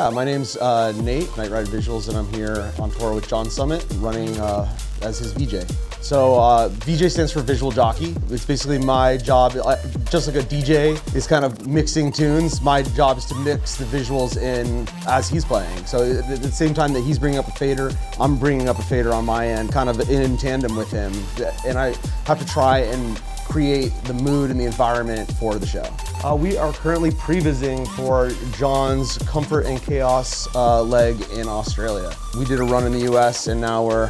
Yeah, my name's Nate, Night Ride Visuals, and I'm here on tour with John Summit, running as his VJ. So VJ stands for Visual Jockey. It's basically my job, just like a DJ is kind of mixing tunes, my job is to mix the visuals in as he's playing. So at the same time that he's bringing up a fader, I'm bringing up a fader on my end, kind of in tandem with him. And I have to try and create the mood and the environment for the show. We are currently prevising for John's Comfort and Chaos leg in Australia. We did a run in the US and now we're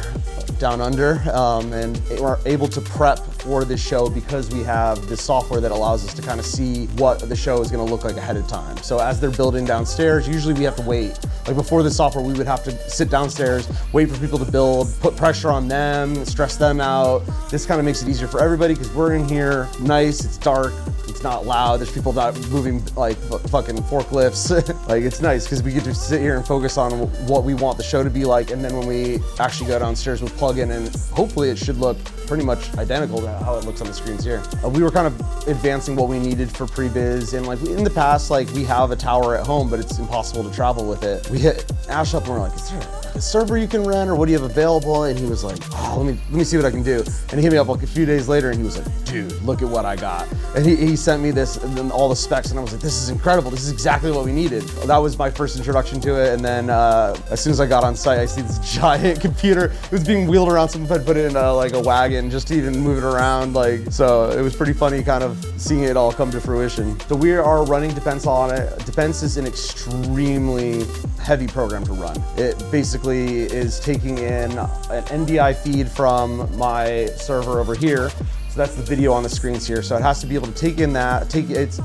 down under, and we're able to prep for this show because we have this software that allows us to kind of see what the show is going to look like ahead of time. So as they're building downstairs, usually we have to wait. Like before the software, we would have to sit downstairs, wait for people to build, put pressure on them, stress them out. This kind of makes it easier for everybody because we're in here, nice, it's dark, it's not loud, there's people not moving like fucking forklifts. Like it's nice because we get to sit here and focus on what we want the show to be like, and then when we actually go downstairs, we'll plug in and hopefully it should look pretty much identical to how it looks on the screens here. We were kind of advancing what we needed for pre-biz, and like in the past, like we have a tower at home, but it's impossible to travel with it. We hit Ash up and we're like, is there a server you can rent or what do you have available? And he was like, oh, let me see what I can do. And he hit me up like a few days later and he was like, dude, look at what I got. And he sent me this and then all the specs and I was like, this is incredible. This is exactly what we needed. That was my first introduction to it. And then as soon as I got on site, I see this giant computer. It was being wheeled around. Someone had put it in like a wagon just to even move it around. Like, so it was pretty funny kind of seeing it all come to fruition. So we are running Depence on it. Depence is an extremely heavy program to run. It basically is taking in an NDI feed from my server over here. So that's the video on the screens here. So it has to be able to take in that,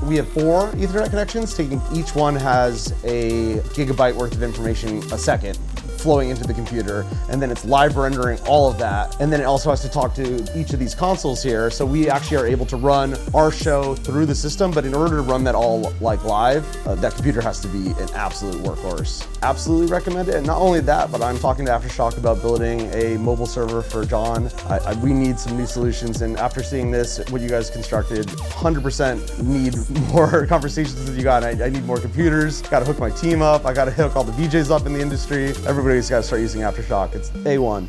we have 4 Ethernet connections, each one has a gigabyte worth of information a second flowing into the computer, and then it's live rendering all of that. And then it also has to talk to each of these consoles here. So we actually are able to run our show through the system, but in order to run that all like live, that computer has to be an absolute workhorse. Absolutely recommend it. And not only that, but I'm talking to Aftershock about building a mobile server for John. We need some new solutions, and after seeing this, what you guys constructed, 100% need more conversations with you guys. I need more computers, gotta hook my team up, I gotta hook all the VJs up in the industry. Everybody's gotta start using Aftershock, it's A1.